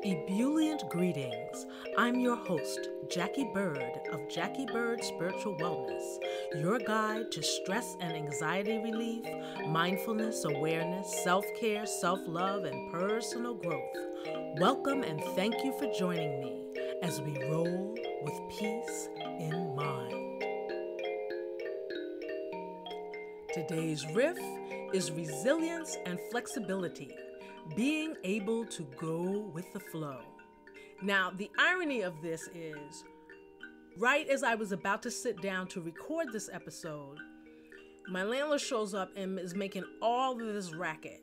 Ebullient greetings. I'm your host, Jacquie Bird of Jacquie Bird Spiritual Wellness, your guide to stress and anxiety relief, mindfulness, awareness, self-care, self-love, and personal growth. Welcome and thank you for joining me as we roll with peace in mind. Today's riff is resilience and flexibility. Being able to go with the flow. Now, the irony of this is, right as I was about to sit down to record this episode, my landlord shows up and is making all of this racket,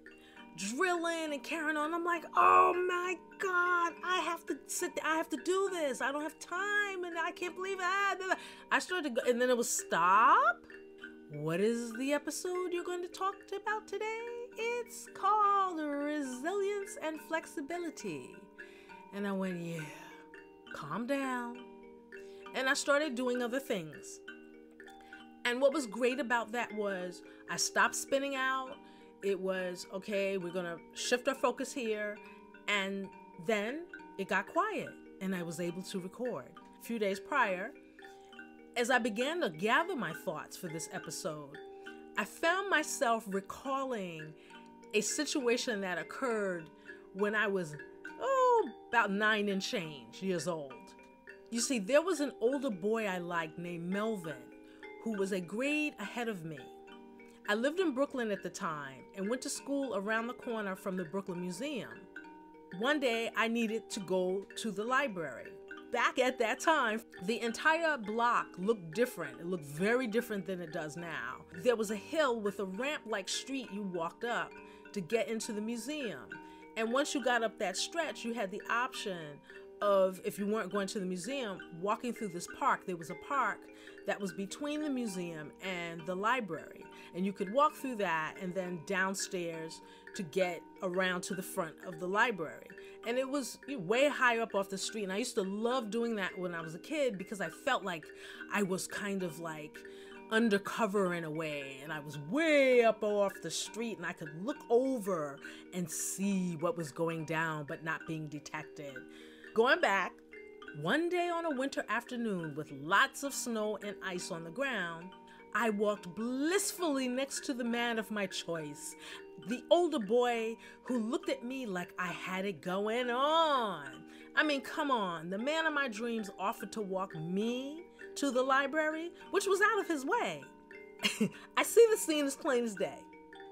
drilling and carrying on. I'm like, oh my God, I have to sit there. I have to do this. I don't have time, and I can't believe it. I started to go, and then it was stop. What is the episode you're going to talk about today? It's called Resilience and Flexibility. And I went, yeah, calm down. And I started doing other things. And what was great about that was I stopped spinning out. It was, okay, we're going to shift our focus here. And then it got quiet and I was able to record. A few days prior, as I began to gather my thoughts for this episode, I found myself recalling a situation that occurred when I was, about 9 and change years old. You see, there was an older boy I liked named Melvin, who was a grade ahead of me. I lived in Brooklyn at the time and went to school around the corner from the Brooklyn Museum. One day, I needed to go to the library. Back at that time, the entire block looked different. It looked very different than it does now. There was a hill with a ramp-like street you walked up to get into the museum. And once you got up that stretch, you had the option of, if you weren't going to the museum, walking through this park. There was a park that was between the museum and the library. And you could walk through that and then downstairs to get around to the front of the library. And it was way high up off the street. And I used to love doing that when I was a kid because I felt like I was kind of like undercover in a way. And I was way up off the street and I could look over and see what was going down but not being detected. Going back, one day on a winter afternoon with lots of snow and ice on the ground, I walked blissfully next to the man of my choice, the older boy who looked at me like I had it going on. I mean, come on, the man of my dreams offered to walk me to the library, which was out of his way. I see the scene as plain as day.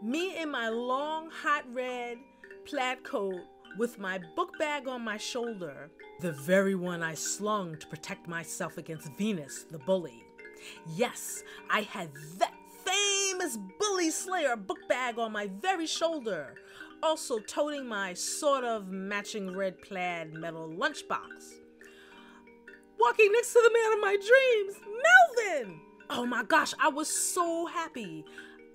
Me in my long, hot red plaid coat with my book bag on my shoulder, the very one I slung to protect myself against Venus, the bully. Yes, I had that famous bully slayer book bag on my very shoulder, also toting my sort of matching red plaid metal lunchbox. Walking next to the man of my dreams, Melvin! Oh my gosh, I was so happy.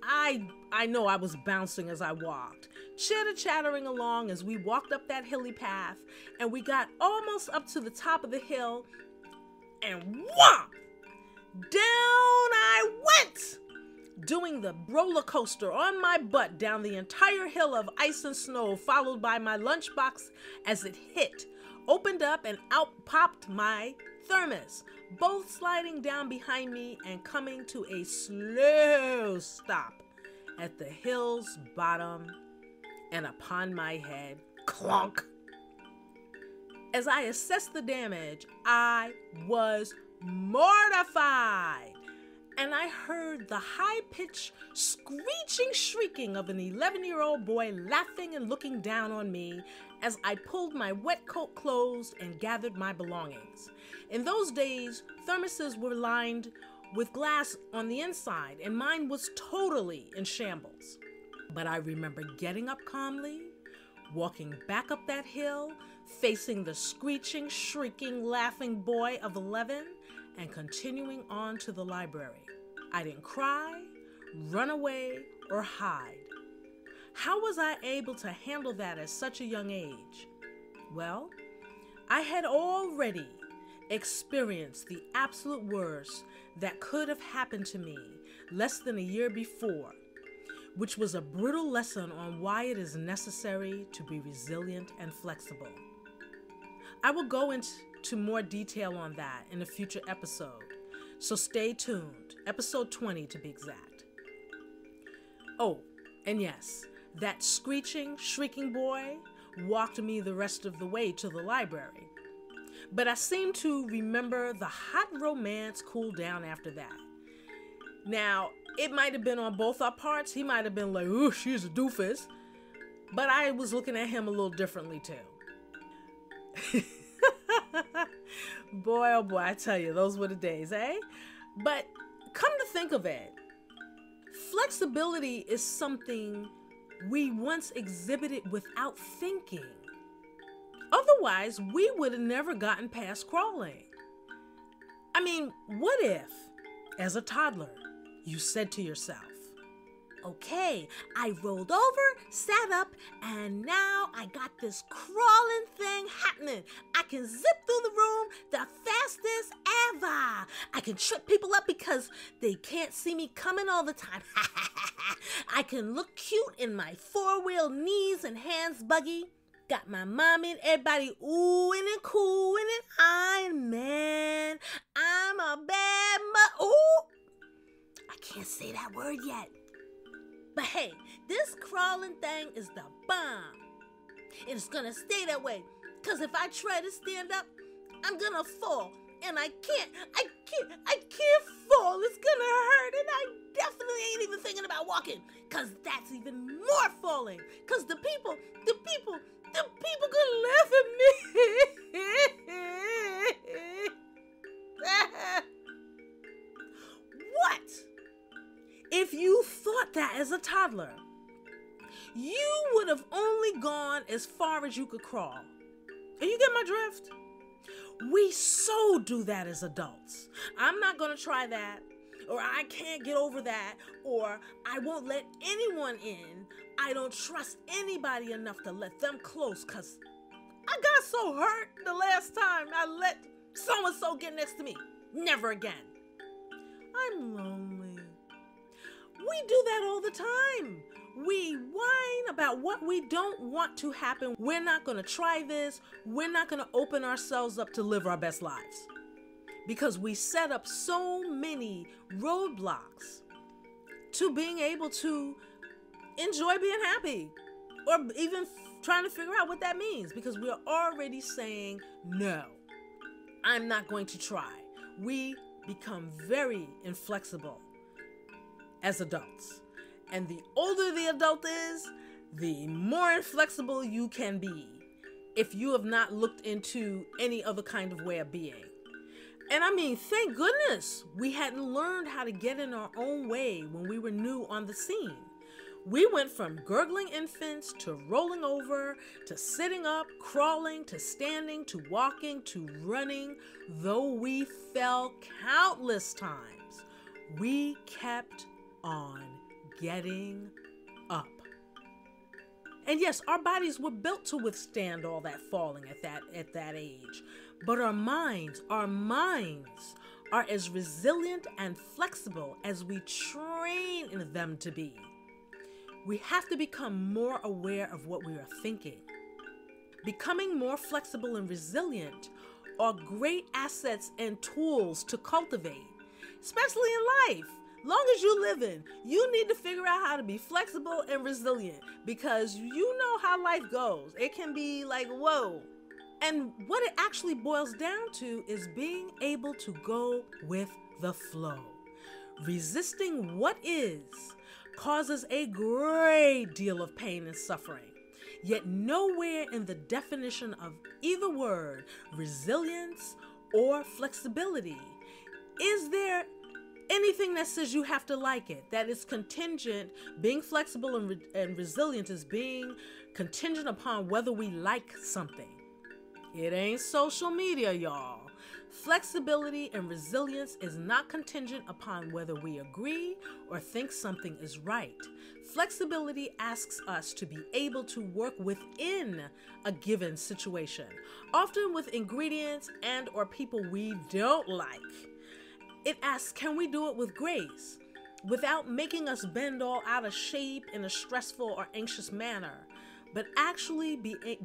I know I was bouncing as I walked, chitter-chattering along as we walked up that hilly path, and we got almost up to the top of the hill, and whop! Down I went, doing the roller coaster on my butt down the entire hill of ice and snow, followed by my lunchbox as it hit, opened up, and out popped my thermos, both sliding down behind me and coming to a slow stop at the hill's bottom and upon my head, clunk. As I assessed the damage, I was mortified, and I heard the high-pitched, screeching shrieking of an 11-year-old boy laughing and looking down on me as I pulled my wet coat closed and gathered my belongings. In those days, thermoses were lined with glass on the inside, and mine was totally in shambles. But I remember getting up calmly, walking back up that hill, facing the screeching, shrieking, laughing boy of 11, and continuing on to the library. I didn't cry, run away, or hide. How was I able to handle that at such a young age? Well, I had already experienced the absolute worst that could have happened to me less than a year before, which was a brutal lesson on why it is necessary to be resilient and flexible. I will go into more detail on that in a future episode. So stay tuned. Episode 20 to be exact. Oh, and yes, that screeching, shrieking boy walked me the rest of the way to the library. But I seem to remember the hot romance cooled down after that. Now, it might have been on both our parts. He might have been like, "Ooh, she's a doofus." But I was looking at him a little differently too. Boy, oh boy, I tell you, those were the days, eh? But come to think of it, flexibility is something we once exhibited without thinking. Otherwise, we would have never gotten past crawling. I mean, what if, as a toddler, you said to yourself, "Okay, I rolled over, sat up, and now I got this crawling thing happening. I can zip through the room the fastest ever. I can trip people up because they can't see me coming all the time. I can look cute in my four-wheel knees and hands buggy. Got my mommy and everybody oohing and cooing and eyeing, man. I'm a bad ooh. I can't say that word yet. But hey, this crawling thing is the bomb. And it's gonna stay that way. Cause if I try to stand up, I'm gonna fall. And I can't fall. It's gonna hurt. And I definitely ain't even thinking about walking. Cause that's even more falling. Cause the people gonna laugh at me. What? If you thought that as a toddler, you would have only gone as far as you could crawl. And you get my drift? We so do that as adults. I'm not going to try that, or I can't get over that, or I won't let anyone in. I don't trust anybody enough to let them close because I got so hurt the last time I let so-and-so get next to me. Never again. I'm lonely. We do that all the time. We whine about what we don't want to happen. We're not going to try this. We're not going to open ourselves up to live our best lives. Because we set up so many roadblocks to being able to enjoy being happy. Or even trying to figure out what that means. Because we're already saying, no, I'm not going to try. We become very inflexible as adults. And the older the adult is, the more inflexible you can be if you have not looked into any other kind of way of being. And I mean, thank goodness we hadn't learned how to get in our own way when we were new on the scene. We went from gurgling infants to rolling over to sitting up, crawling to standing to walking to running. Though we fell countless times, we kept on getting up. And yes, our bodies were built to withstand all that falling at that age. But our minds are as resilient and flexible as we train them to be. We have to become more aware of what we are thinking. Becoming more flexible and resilient are great assets and tools to cultivate, especially in life. Long as you live in, you need to figure out how to be flexible and resilient because you know how life goes. It can be like, whoa. And what it actually boils down to is being able to go with the flow. Resisting what is causes a great deal of pain and suffering. Yet nowhere in the definition of either word, resilience or flexibility, is there anything that says you have to like it, that is contingent. Being flexible and resilient is being contingent upon whether we like something. It ain't social media, y'all. Flexibility and resilience is not contingent upon whether we agree or think something is right. Flexibility asks us to be able to work within a given situation, often with ingredients and or people we don't like. It asks, can we do it with grace, without making us bend all out of shape in a stressful or anxious manner, but actually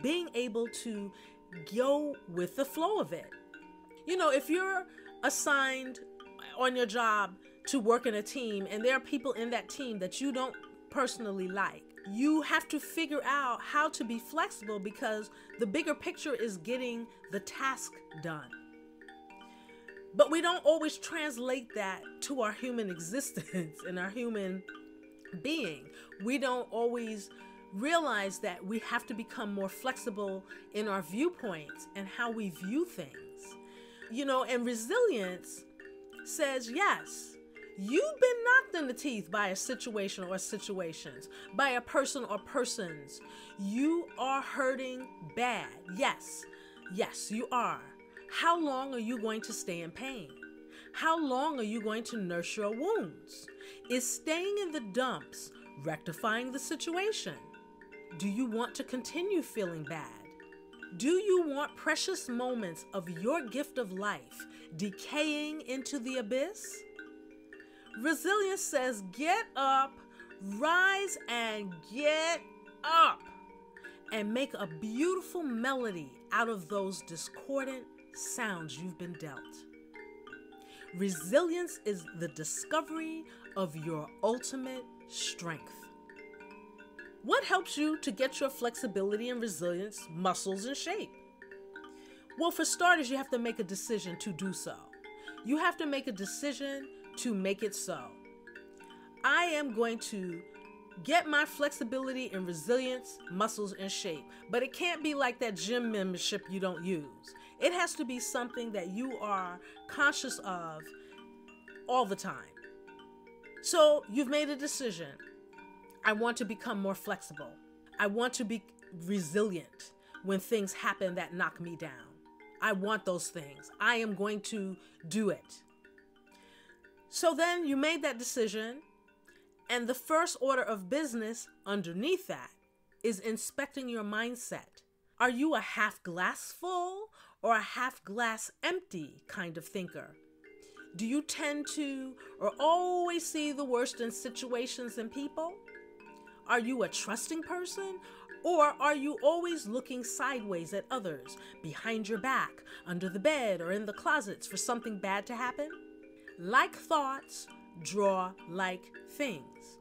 being able to go with the flow of it. You know, if you're assigned on your job to work in a team and there are people in that team that you don't personally like, you have to figure out how to be flexible because the bigger picture is getting the task done. But we don't always translate that to our human existence and our human being. We don't always realize that we have to become more flexible in our viewpoints and how we view things. You know, and resilience says, yes, you've been knocked in the teeth by a situation or situations, by a person or persons. You are hurting bad. Yes, you are. How long are you going to stay in pain? How long are you going to nurse your wounds? Is staying in the dumps rectifying the situation? Do you want to continue feeling bad? Do you want precious moments of your gift of life decaying into the abyss? Resilience says, get up, rise and get up, and make a beautiful melody out of those discordant sounds you've been dealt. Resilience is the discovery of your ultimate strength. What helps you to get your flexibility and resilience muscles in shape? Well, for starters, you have to make a decision to do so. You have to make a decision to make it so. I am going to get my flexibility and resilience muscles in shape, but it can't be like that gym membership you don't use. It has to be something that you are conscious of all the time. So you've made a decision. I want to become more flexible. I want to be resilient when things happen that knock me down. I want those things. I am going to do it. So then you made that decision, and the first order of business underneath that is inspecting your mindset. Are you a half glass full or a half glass empty kind of thinker? Do you tend to or always see the worst in situations and people? Are you a trusting person, or are you always looking sideways at others, behind your back, under the bed, or in the closets for something bad to happen? Like thoughts draw like things.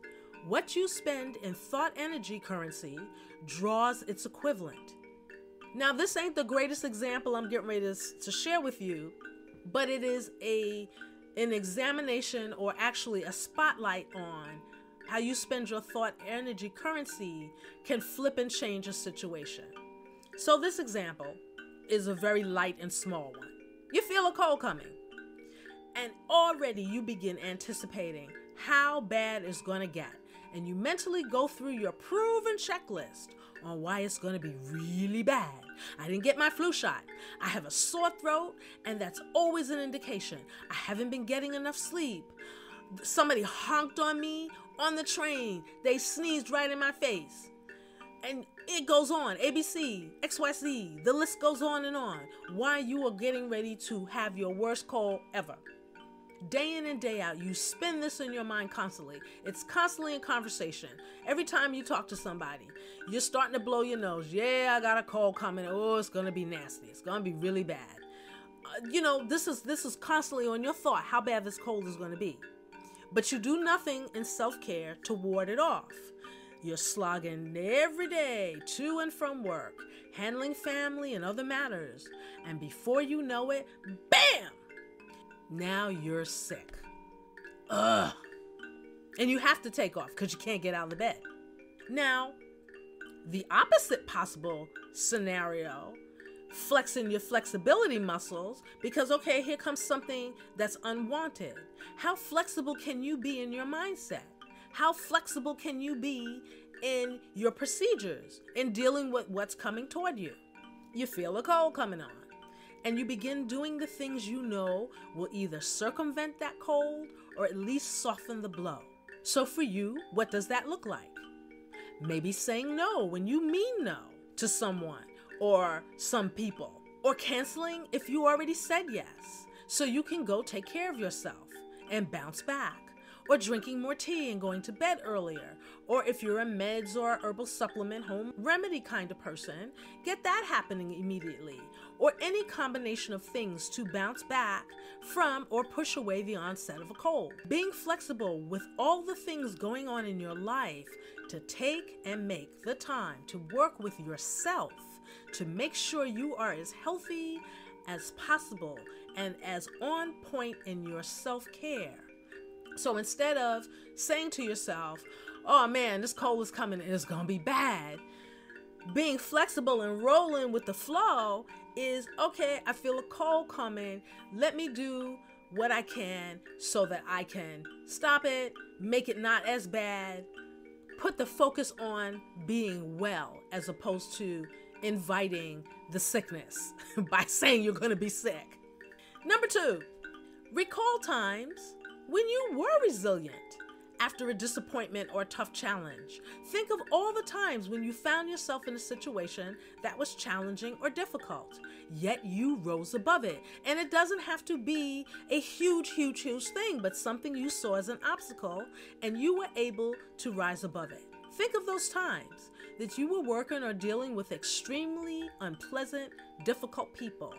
What you spend in thought energy currency draws its equivalent. Now, this ain't the greatest example I'm getting ready to share with you, but it is an examination, or actually a spotlight on how you spend your thought energy currency can flip and change a situation. So this example is a very light and small one. You feel a cold coming, and already you begin anticipating how bad it's going to get, and you mentally go through your proven checklist on why it's going to be really bad. I didn't get my flu shot. I have a sore throat, and that's always an indication. I haven't been getting enough sleep. Somebody honked on me on the train. They sneezed right in my face. And it goes on. ABC, XYZ. The list goes on and on. Why you are getting ready to have your worst cold ever. Day in and day out, you spin this in your mind constantly. It's constantly in conversation. Every time you talk to somebody, you're starting to blow your nose. Yeah, I got a cold coming. Oh, it's going to be nasty. It's going to be really bad. This is constantly on your thought, how bad this cold is going to be. But you do nothing in self-care to ward it off. You're slogging every day to and from work, handling family and other matters. And before you know it, bam! Now you're sick. Ugh. And you have to take off because you can't get out of the bed. Now, the opposite possible scenario, flexing your flexibility muscles, because, okay, here comes something that's unwanted. How flexible can you be in your mindset? How flexible can you be in your procedures, in dealing with what's coming toward you? You feel a cold coming on, and you begin doing the things you know will either circumvent that cold or at least soften the blow. So for you, what does that look like? Maybe saying no when you mean no to someone or some people, or canceling if you already said yes, so you can go take care of yourself and bounce back. or drinking more tea and going to bed earlier. Or if you're a meds or herbal supplement home remedy kind of person, get that happening immediately. Or any combination of things to bounce back from or push away the onset of a cold. Being flexible with all the things going on in your life to take and make the time to work with yourself to make sure you are as healthy as possible and as on point in your self-care. So instead of saying to yourself, oh man, this cold is coming and it's gonna be bad, being flexible and rolling with the flow is, okay, I feel a cold coming, let me do what I can so that I can stop it, make it not as bad, put the focus on being well as opposed to inviting the sickness by saying you're going to be sick. Number 2, recall times when you were resilient after a disappointment or a tough challenge. Think of all the times when you found yourself in a situation that was challenging or difficult, yet you rose above it. And it doesn't have to be a huge thing, but something you saw as an obstacle and you were able to rise above it. Think of those times that you were working or dealing with extremely unpleasant, difficult people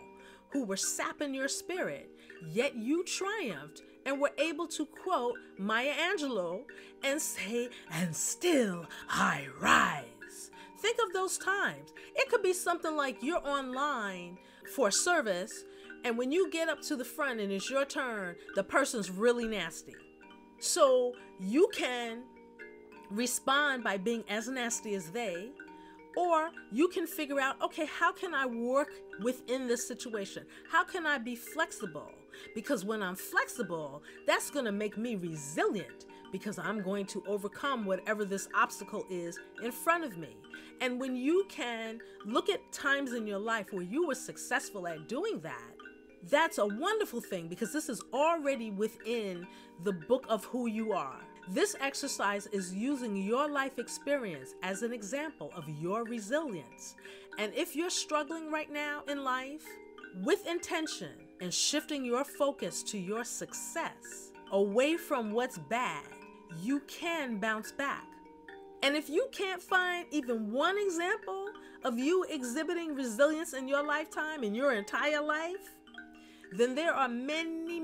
who were sapping your spirit, yet you triumphed and were able to quote Maya Angelou and say, "And still I rise." Think of those times. It could be something like you're online for a service, and when you get up to the front and it's your turn, the person's really nasty. So you can respond by being as nasty as they, or you can figure out, okay, how can I work within this situation? How can I be flexible? Because when I'm flexible, that's going to make me resilient because I'm going to overcome whatever this obstacle is in front of me. And when you can look at times in your life where you were successful at doing that, that's a wonderful thing because this is already within the book of who you are. This exercise is using your life experience as an example of your resilience. And if you're struggling right now in life, with intention and shifting your focus to your success, away from what's bad, you can bounce back. And if you can't find even one example of you exhibiting resilience in your lifetime, in your entire life, then there are many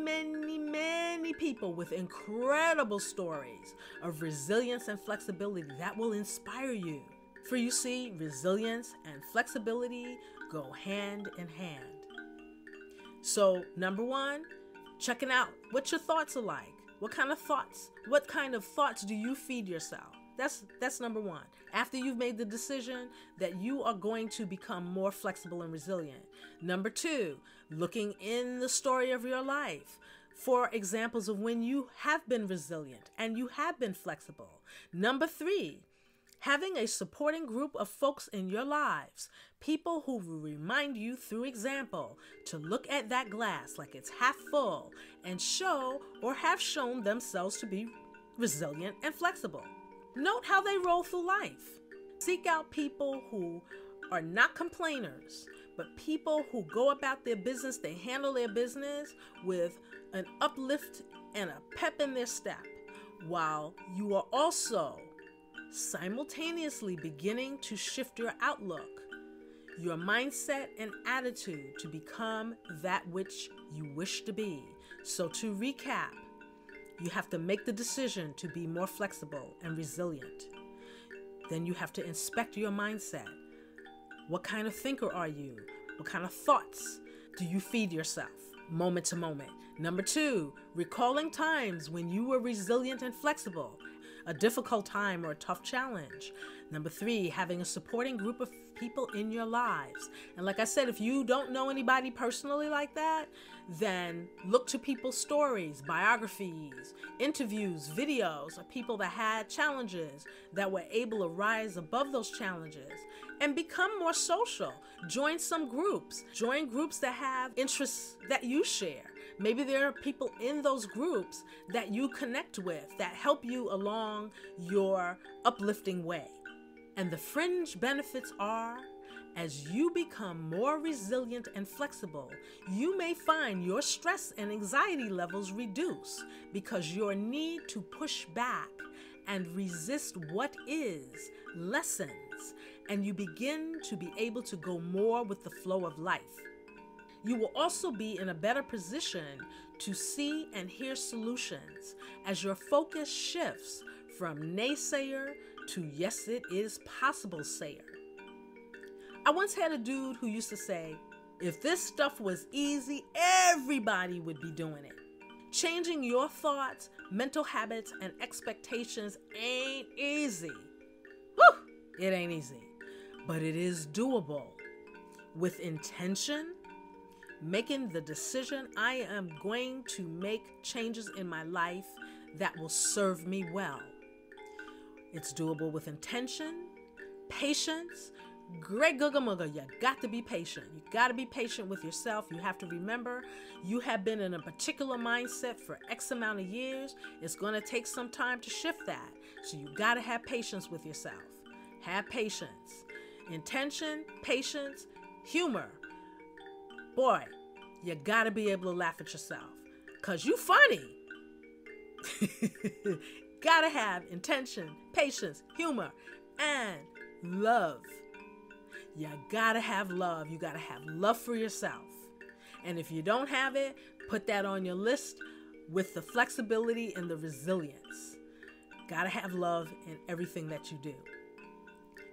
people with incredible stories of resilience and flexibility that will inspire you. For you see, resilience and flexibility go hand in hand. So, number 1, checking out what your thoughts are like. What kind of thoughts do you feed yourself? That's number 1. After you've made the decision that you are going to become more flexible and resilient. Number 2, looking in the story of your life for examples of when you have been resilient and you have been flexible. Number 3, having a supporting group of folks in your lives, people who will remind you through example to look at that glass like it's half full and show or have shown themselves to be resilient and flexible. Note how they roll through life. Seek out people who are not complainers, but people who go about their business, they handle their business with an uplift and a pep in their step, while you are also simultaneously beginning to shift your outlook, your mindset and attitude to become that which you wish to be. So to recap, you have to make the decision to be more flexible and resilient. Then you have to inspect your mindset. What kind of thinker are you? What kind of thoughts do you feed yourself moment to moment? Number 2, recalling times when you were resilient and flexible, a difficult time or a tough challenge. Number 3, having a supporting group of people in your lives. And like I said, if you don't know anybody personally like that, then look to people's stories, biographies, interviews, videos of people that had challenges that were able to rise above those challenges and become more social. Join some groups. Join groups that have interests that you share. Maybe there are people in those groups that you connect with that help you along your uplifting way. And the fringe benefits are as you become more resilient and flexible, you may find your stress and anxiety levels reduce because your need to push back and resist what is lessens, and you begin to be able to go more with the flow of life. You will also be in a better position to see and hear solutions as your focus shifts from naysayer to yes, it is possible sayer. I once had a dude who used to say, if this stuff was easy, everybody would be doing it. Changing your thoughts, mental habits, and expectations ain't easy. Whew! It ain't easy, but it is doable. With intention, making the decision I am going to make changes in my life that will serve me well. It's doable with intention, patience. Great googa mugga, you got to be patient. You got to be patient with yourself. You have to remember you have been in a particular mindset for X amount of years. It's going to take some time to shift that. So you got to have patience with yourself. Have patience. Intention, patience, humor. Boy, you got to be able to laugh at yourself because you funny. Got to have intention, patience, humor, and love. You gotta have love. You gotta have love for yourself. And if you don't have it, put that on your list with the flexibility and the resilience. Gotta have love in everything that you do.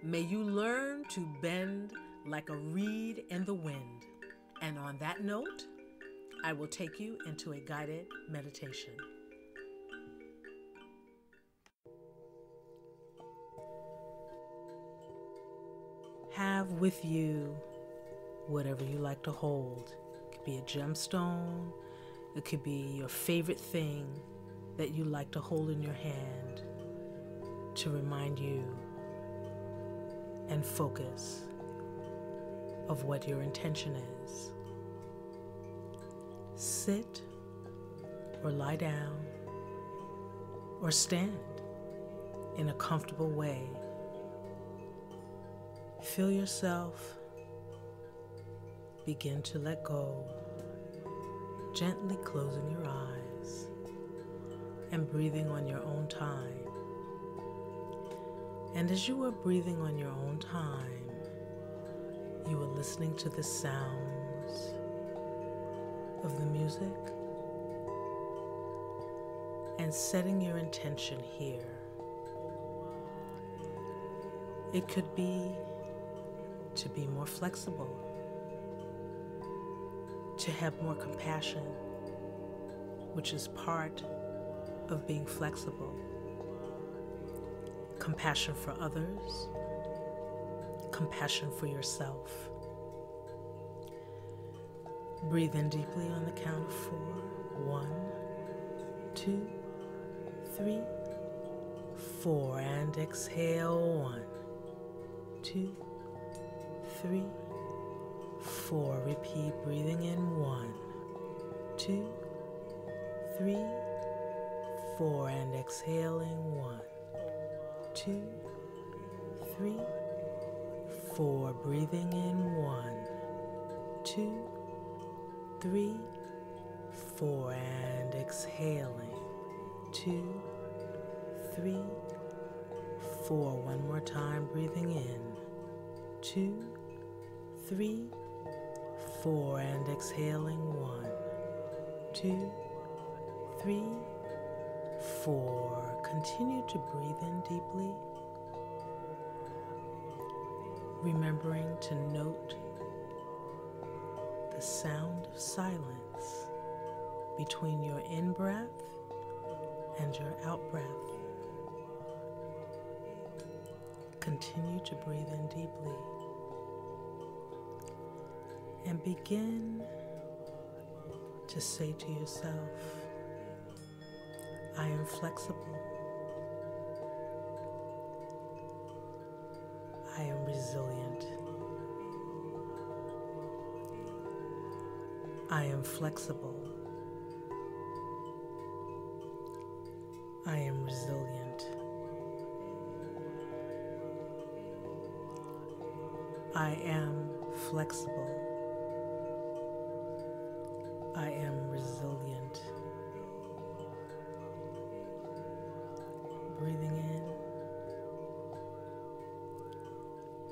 May you learn to bend like a reed in the wind. And on that note, I will take you into a guided meditation. Have with you whatever you like to hold. It could be a gemstone. It could be your favorite thing that you like to hold in your hand to remind you and focus of what your intention is. Sit or lie down or stand in a comfortable way. Feel yourself begin to let go, gently closing your eyes and breathing on your own time. And as you are breathing on your own time, you are listening to the sounds of the music and setting your intention here. It could be to be more flexible, to have more compassion, which is part of being flexible. Compassion for others, compassion for yourself. Breathe in deeply on the count of 4. 1, 2, 3, 4, and exhale. 1, 2, 3, 4. Repeat, breathing in 1, 2, 3, 4, and exhaling 1, 2, 3, 4. Breathing in 1, 2, 3, 4, and exhaling 2, 3, 4. One more time, breathing in 2, 3, 4, and exhaling 1, 2, 3, 4. Continue to breathe in deeply, remembering to note the sound of silence between your in-breath and your out-breath. Continue to breathe in deeply and begin to say to yourself, I am flexible. I am resilient. I am flexible. I am resilient. I am flexible. I am resilient. Breathing in.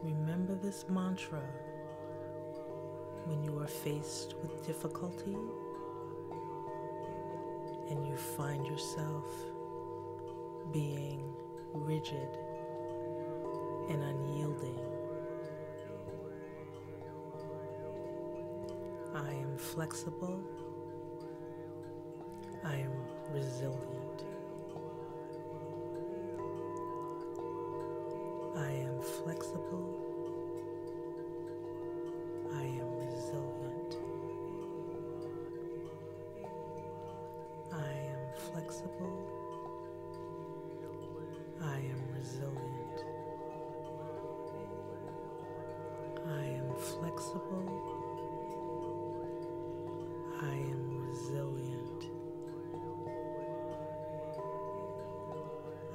Remember this mantra when you are faced with difficulty and you find yourself being rigid and unyielding. I am flexible. I am resilient. I am flexible. I am resilient. I am flexible. I am resilient. I am flexible. I am resilient.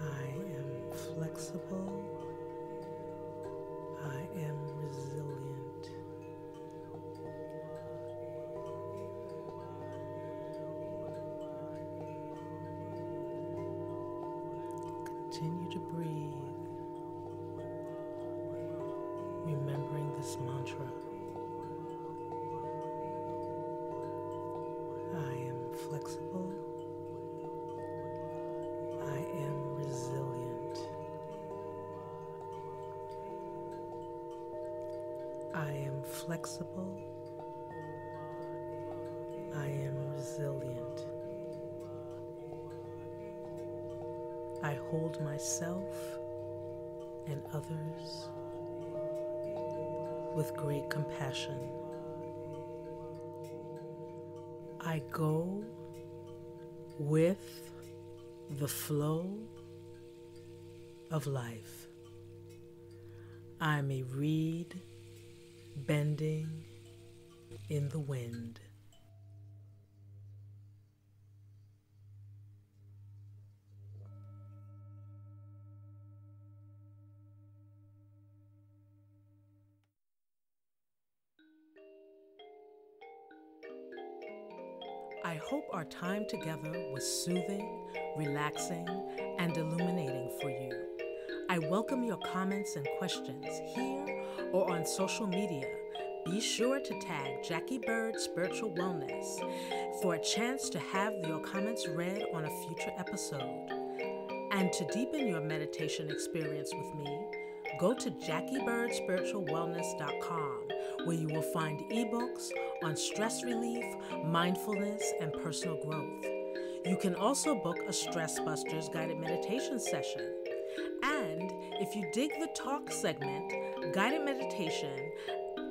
I am flexible. I am resilient. Continue to breathe, remembering this mantra. I am flexible. I am resilient. I am flexible. I am resilient. I hold myself and others with great compassion. I go with the flow of life. I'm a reed bending in the wind. I hope our time together was soothing, relaxing, and illuminating for you. I welcome your comments and questions here or on social media. Be sure to tag Jacquie Bird Spiritual Wellness for a chance to have your comments read on a future episode. And to deepen your meditation experience with me, go to JacquieBirdSpiritualWellness.com, where you will find ebooks on stress relief, mindfulness, and personal growth. You can also book a StressBusters Guided Meditation session. And if you dig the talk segment, guided meditation,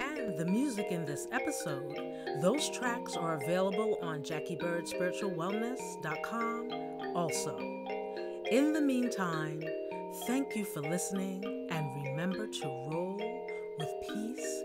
and the music in this episode, those tracks are available on JacquieBirdSpiritualWellness.com also. In the meantime, thank you for listening, and remember to roll with peace